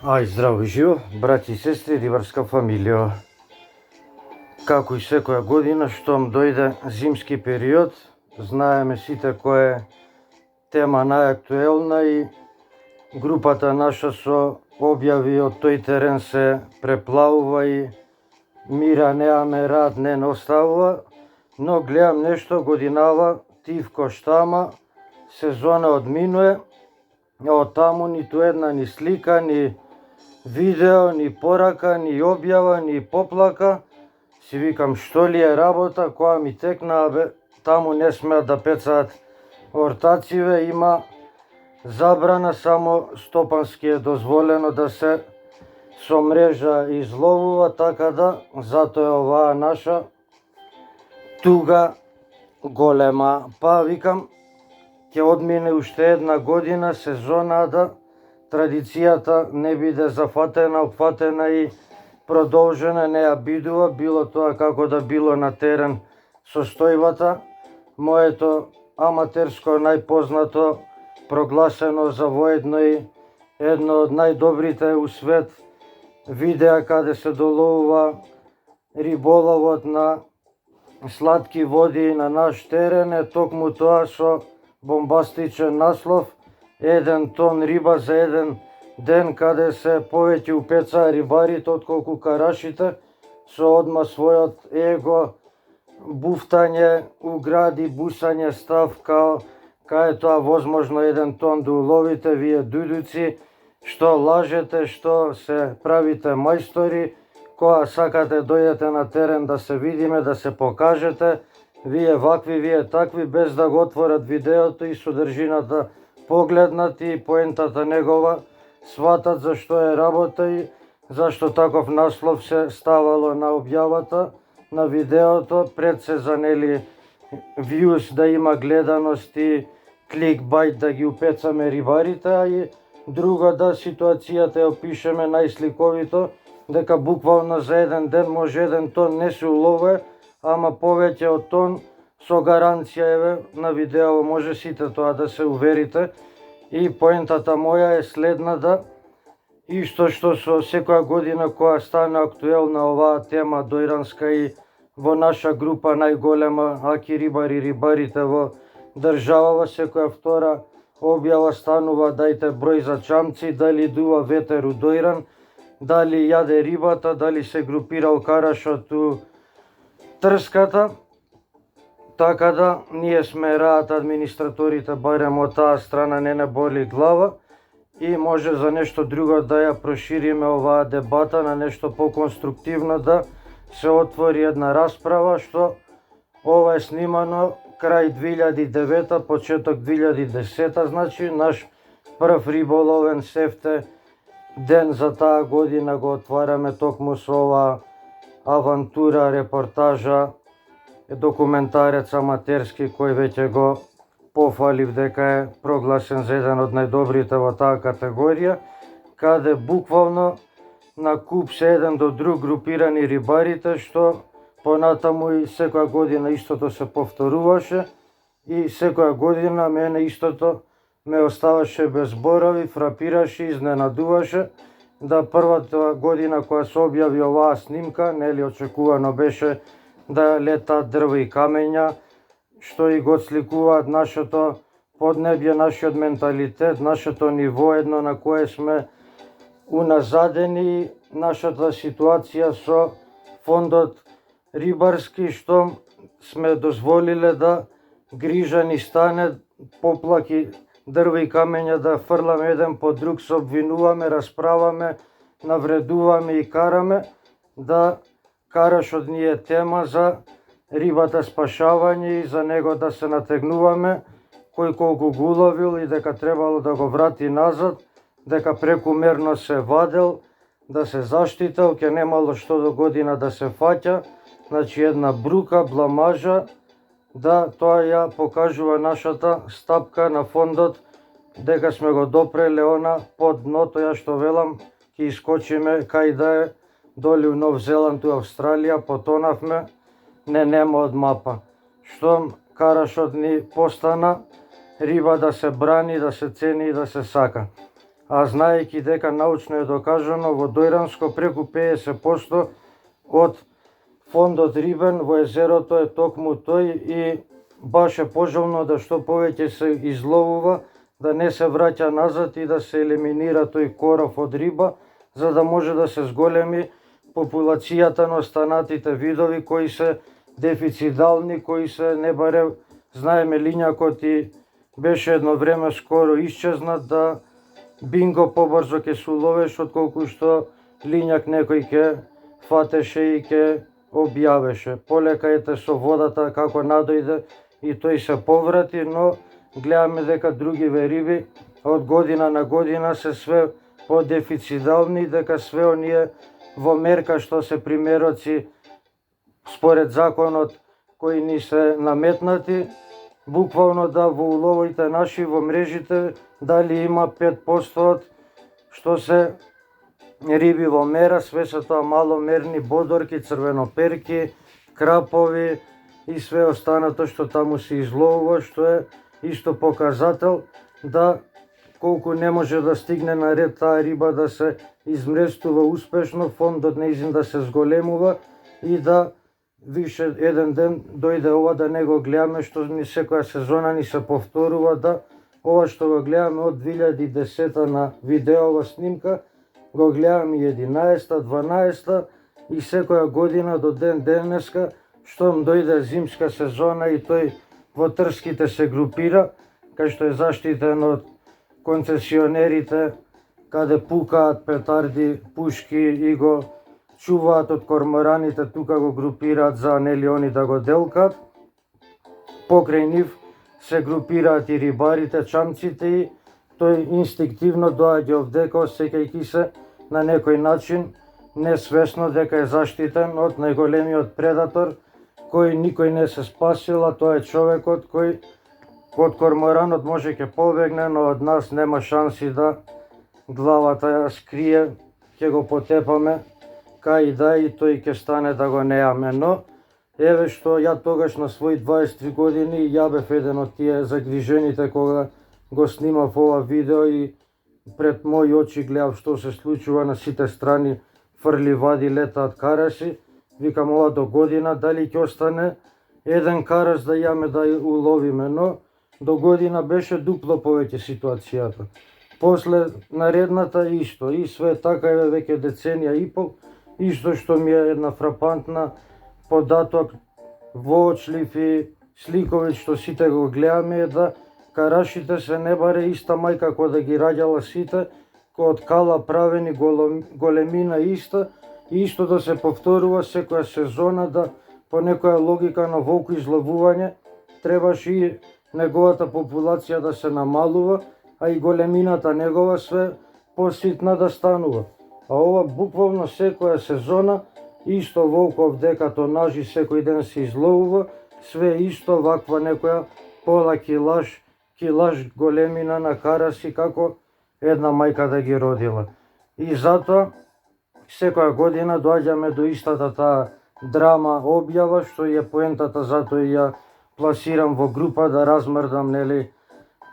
Здраво и живо, браќи и сестри, рибарска фамилија. Како и секоја година, штом дојде зимски период, знаеме сите која е тема најактуелна и групата наша со објави од тој терен се преплавува и мира немаме, рад не оставува, но гледам нешто годинава, тивко штама, сезона одминуе, а од таму ниту една ни слика, ни видео, ни порака, ни објава, ни поплака. Си викам, што ли е работа, која ми текна, таму не смеат да пецаат ортациве, има забрана, само стопански е дозволено да се со мрежа изловува, така да затоа е оваа наша туга голема. Па викам, ќе одмине уште една година, сезона да традицијата не биде зафатена, опфатена и продолжена, не ја бидува, било тоа како да било на терен состојбата. Моето аматерско најпознато, прогласено за воедно и едно од најдобрите у свет видеа каде се доловува риболовот на сладки води на наш терен е токму тоа со бомбастичен наслов 1 тон риба за еден ден, каде се повеќе упецаа рибарите отколку карашите, со одма својот его, буфтање, угради, бусање, став, кај тоа возможно 1 тон да уловите, вие дудуци, што лажете, што се правите мајстори, кога сакате дојдете на терен да се видиме, да се покажете, вие вакви, вие такви, без да го отворат видеото и содржината погледнат и поентата негова сватат за што е работа и зашто таков наслов се ставало на објавата, на видеото, пред се за нели вјус да има гледаност и кликбајт да ги упецаме рибарите, а и друго да ситуацијата ја опишеме најсликовито, дека буквално за еден ден може 1 тон не се уловува, ама повеќе од тон со гаранција на видео, може сите тоа да се уверите. И поентата моја е следната, исто што со секоја година која стане актуелна оваа тема дојранска и во наша група најголема Аки рибари, рибарите во државава, секоја втора објава станува дајте број за чамци, дали дува ветер у Дојран, дали јаде рибата, дали се групирал карашот у трската. Така да, ние сме раат администраторите, барем од таа страна не боли глава и може за нешто друго да ја прошириме оваа дебата на нешто поконструктивно, да се отвори една расправа, што ова е снимано крај 2009, почеток 2010, значи наш прв риболовен сефте ден за таа година го отвараме токму со оваа авантура, репортажа, документарец аматерски кој веќе го пофалив дека е прогласен за еден од најдобрите во таа категорија, каде буквално на куп се еден до друг групирани рибарите, што понатаму и секоја година истото се повторуваше и секоја година мене истото ме оставаше без зборови, фрапираше, изненадуваше, да првата година која се објави оваа снимка, нели очекувано беше да летаат дрва и камења, што и го сликуваат нашето поднебје, нашиот менталитет, нашето ниво едно на кое сме уназадени, нашата ситуација со фондот рибарски, што сме дозволиле да грижа ни стане, поплаки, дрва и камења да фрламе еден по друг, се обвинуваме, расправаме, навредуваме и караме, да карашот ни е тема за рибата спашавање и за него да се натегнуваме, кој колку го уловил и дека требало да го врати назад, дека прекумерно се вадел, да се заштител, ке немало што до година да се фаќа, значи една брука, бламажа, да тоа ја покажува нашата стапка на фондот, дека сме го допреле она под дното, ја што велам, ќе искочиме кај да е, доли у Нов Зеланд, у Австралија, потонавме, нема од мапа. Штом карашот ни постана риба да се брани, да се цени и да се сака. а знаејќи дека научно е докажано во Дојранско преку 50% од фондот рибен во езерото е токму тој и баш е пожелно да што повеќе се изловува, да не се враќа назад и да се елиминира тој коров од риба, за да може да се зголеми популацијата на останатите видови кои се дефицидални, кои се не баре, знаеме лињакот и беше едно време скоро исчезнат, да бинго побрзо ќе се уловеш отколку што лињак некој ќе фатеше и ќе објавеше. Полека ете со водата како надојде и тој се поврати, но гледаме дека другиве риби од година на година се све подефицидални, дека све оние во мерка што се примероци според законот кои ни се наметнати, буквално да во уловите наши во мрежите дали има 5% што се риби во мера, све се тоа маломерни бодорки, црвеноперки, крапови и све останато што таму се изловува, што е исто показател да колку не може да стигне на ред таа риба да се измрестува успешно, фондот нејзин да се зголемува и да више еден ден дојде ова да не го гледаме што ни секоја сезона ни се повторува, да ова што го гледаме од 2010 на видеова снимка го гледаме 11-та, 12-та и секоја година до ден денеска штом дојде зимска сезона и тој во трските се групира, кај што е заштитен од концесионерите, каде пукаат петарди, пушки и го чуваат од кормораните, тука го групираат за нели они да го делкат. Покрај нив се групираат и рибарите, чамците и тој инстинктивно доаѓа овдека, осеќајќи се на некој начин несвесно дека е заштитен од најголемиот предатор кој никој не се спасил, а тоа е човекот кој од корморанот може ќе побегне, но од нас нема шанси да главата ја скрие, ќе го потепаме кај да и тој ќе стане да го неаме. Но еве што ја тогаш на своји 23 години ја бев еден од тие загрижените кога го снимав ова видео и пред мои очи гледав што се случува на сите страни, фрли, вади, летаат караси. Викам ова до година дали ќе остане еден карас да јаме да уловиме, но до година беше дупло повеќе ситуацијата. После наредната исто, и све така е веќе деценија и пол, исто што ми е една фрапантна податок, воочлив и сликовит што сите го гледаме е да карашите се не баре иста мајка која да ги раѓала сите, кој од кала правени големина иста, и исто да се повторува секоја сезона, да по некоја логика на волко изловување требаш и неговата популација да се намалува, а и големината негова све поситна да станува. А ова буквално секоја сезона исто волко овдека тонажи секој ден се изловува, све исто ваква некоја пола килаж големина на караси како една мајка да ги родила. И затоа секоја година доаѓаме до истата таа драма објава, што е поентата, затоа ја пласирам во група да размрдам нели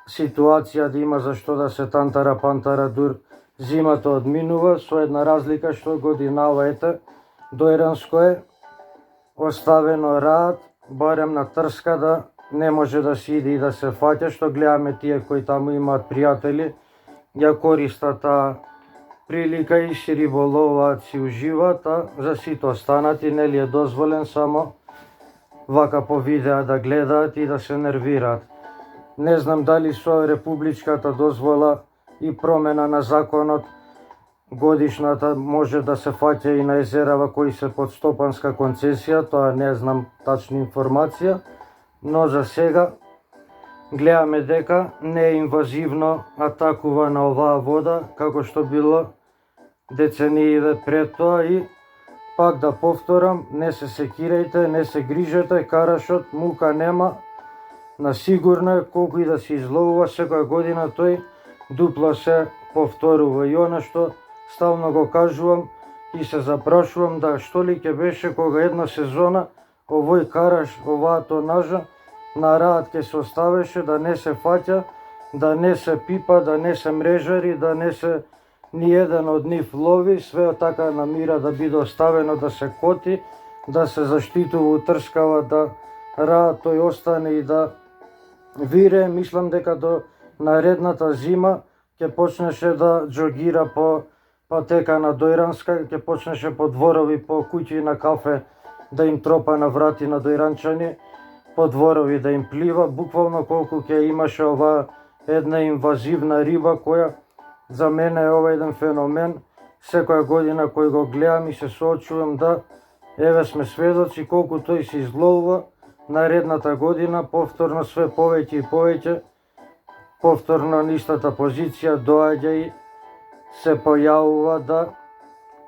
ситуација, да има зашто да се тантара пантара дур зимата одминува, со една разлика што годинава ете Дојранско е оставено раат, барем на трска да не може да се иде и да се фаќа, што гледаме тие кои таму имаат пријатели, ја користат таа прилика и си риболоваат, си уживаат, а за сите останати нели е дозволен само вака по видеа да гледаат и да се нервираат. Не знам дали со републичката дозвола и промена на законот годишната може да се фаќа и на езерава кои се под стопанска концесија, тоа не знам тачна информација, но за сега гледаме дека не е инвазивно атакувана оваа вода како што било децениите пред тоа. И пак да повторам, не се секирајте, не се грижете, карашот мука нема, на сигурно е колку и да се изловува секоја година тој дупло се повторува. И она што стално го кажувам и се запрашувам, да што ли ќе беше кога една сезона овој караш, оваа тонажа на раат ќе се оставеше, да не се фаќа, да не се пипа, да не се мрежари, да не се ни еден од нив лови, све така намира да биде оставено да се коти, да се заштитува, утрскава, да раат тој остане и да вире. Мислам дека до наредната зима ќе почнеше да џогира по патека на Дојранска, ќе почнеше по дворови, по куќи на кафе да им тропа на врати на дојранчани, по дворови да им плива, буквално колку ќе имаше оваа една инвазивна риба која за мене е ова еден феномен. Секоја година кој го гледам и се соочувам да еве сме сведоци колку тој се изловува. Наредната година повторно све повеќе и повеќе, повторно на истата позиција доаѓа и се појавува, да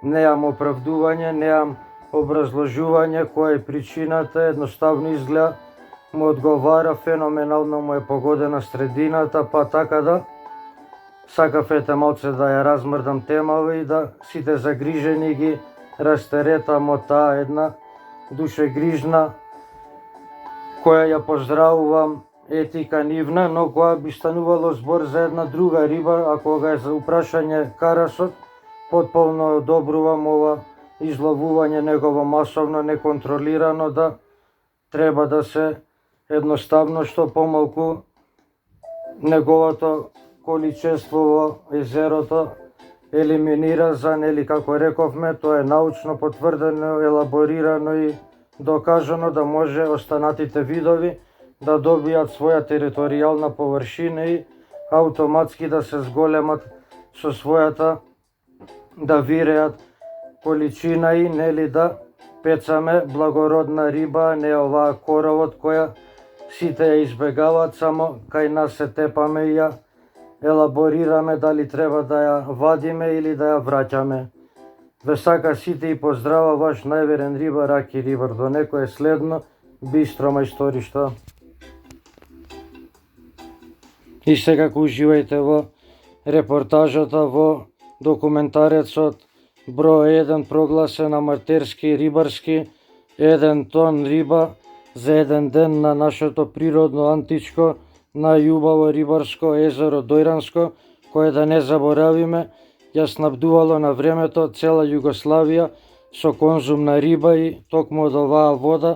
неам оправдување, неам образложување која е причината, едноставно изгледа му одговара, феноменално му е погодена средината, па така да сакав малце да ја размрдам темава и да сите загрижени ги растеретам од таа една душегрижна која ја поздравувам етика нивна, но кога би станувало збор за една друга риба, а кога е за упрашање карасот, потполно одобрувам ова изловување негово масовно, неконтролирано, да треба да се едноставно што помалку неговото количество во езерото елиминира за, нели, како рековме, тоа е научно потврдено, елаборирано и докажано да може останатите видови да добијат своја територијална површина и автоматски да се зголемат со својата, да виреат количина и, нели, да пецаме благородна риба, не оваа коровот која сите ја избегаваат, само кај нас се тепаме и ја елаборираме дали треба да ја вадиме или да ја враќаме. Ве сака сите и поздрава ваш најверен рибар, Аки Рибар. До некое следно бистро мајсторишта. И секако уживајте во репортажата, во документарецот број 1 прогласен аматерски рибарски, 1 тон риба за еден ден на нашето природно, античко, најубаво рибарско езеро Дојранско, кое, да не заборавиме, ја снабдувало на времето цела Југославија со конзумна риба и токму од оваа вода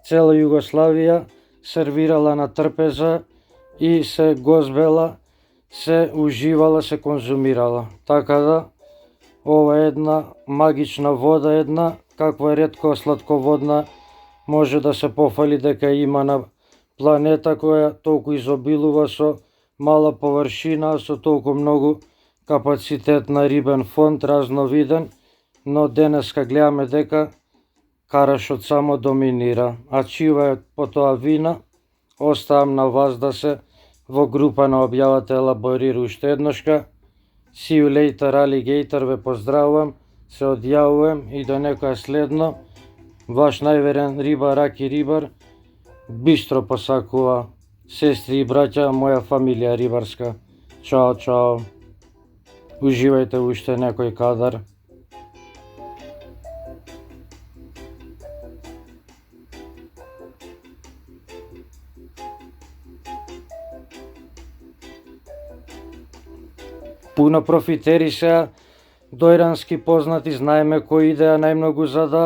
цела Југославија сервирала на трпеза и се гозбела, се уживала, се конзумирала. Така да, ова е една магична вода, една каква ретко сладководна може да се пофали дека има на планета, која толку изобилува со мала површина, со толку многу капацитет на рибен фонд, разновиден, но денеска гледаме дека карашот само доминира. А чива е по тоа вина, оставам на вас да се во група на објавата елаборира уште едношка. See you later, alligator, ве поздравувам, се одјавувам и до некоја следно. Ваш најверен рибар, Аки Рибар, бистро посакува сестри и браќа, моја фамилија рибарска. Чао, чао. Уживајте уште некој кадар. Пуно профитери се дојрански познати, знаеме кои идеја најмногу за да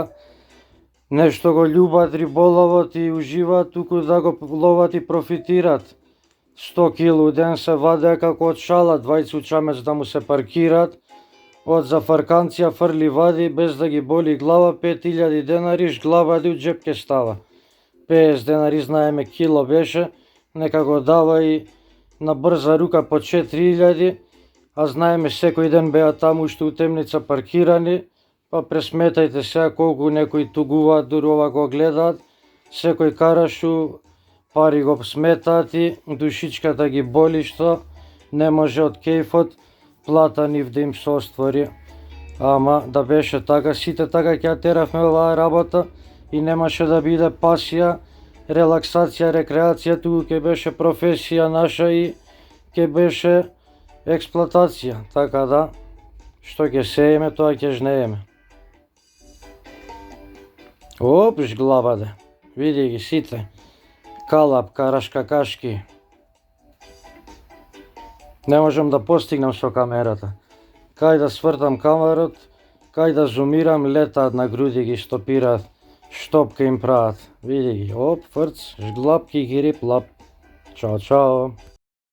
нешто го љубат риболовот и уживаат, туку да го ловат и профитират. 100 килу ден се вадеа како од шала, двајцу чамец да му се паркираат, од зафарканција фрли вади без да ги боли глава, 5000 денари, глава ди у джеп ке става. 50 денари знаеме кило беше, нека го дава и на брза рука по 4000, а знаеме секој ден беа таму уште у темница паркирани, па пресметајте сега колку некои тугуваат дури ова го гледаат, секој карашу пари го сметаат и душичката ги боли што не може од кејфот плата нив да им се оствори. Ама да беше така, сите така ќе теравме оваа работа и немаше да биде пасија, релаксација, рекреација, туку ќе беше професија наша и ќе беше експлоатација. Така да, што ќе сееме, тоа ќе жнееме. Опш главаде, види ги сите, калап, караш какашки. Не можам да постигнам со камерата. Кај да свртам камерот, кај да зумирам, летаат на груди, ги стопираат, штопка им прават. Види ги, оп, фрц, жглап, кикирип, лап. Чао, чао.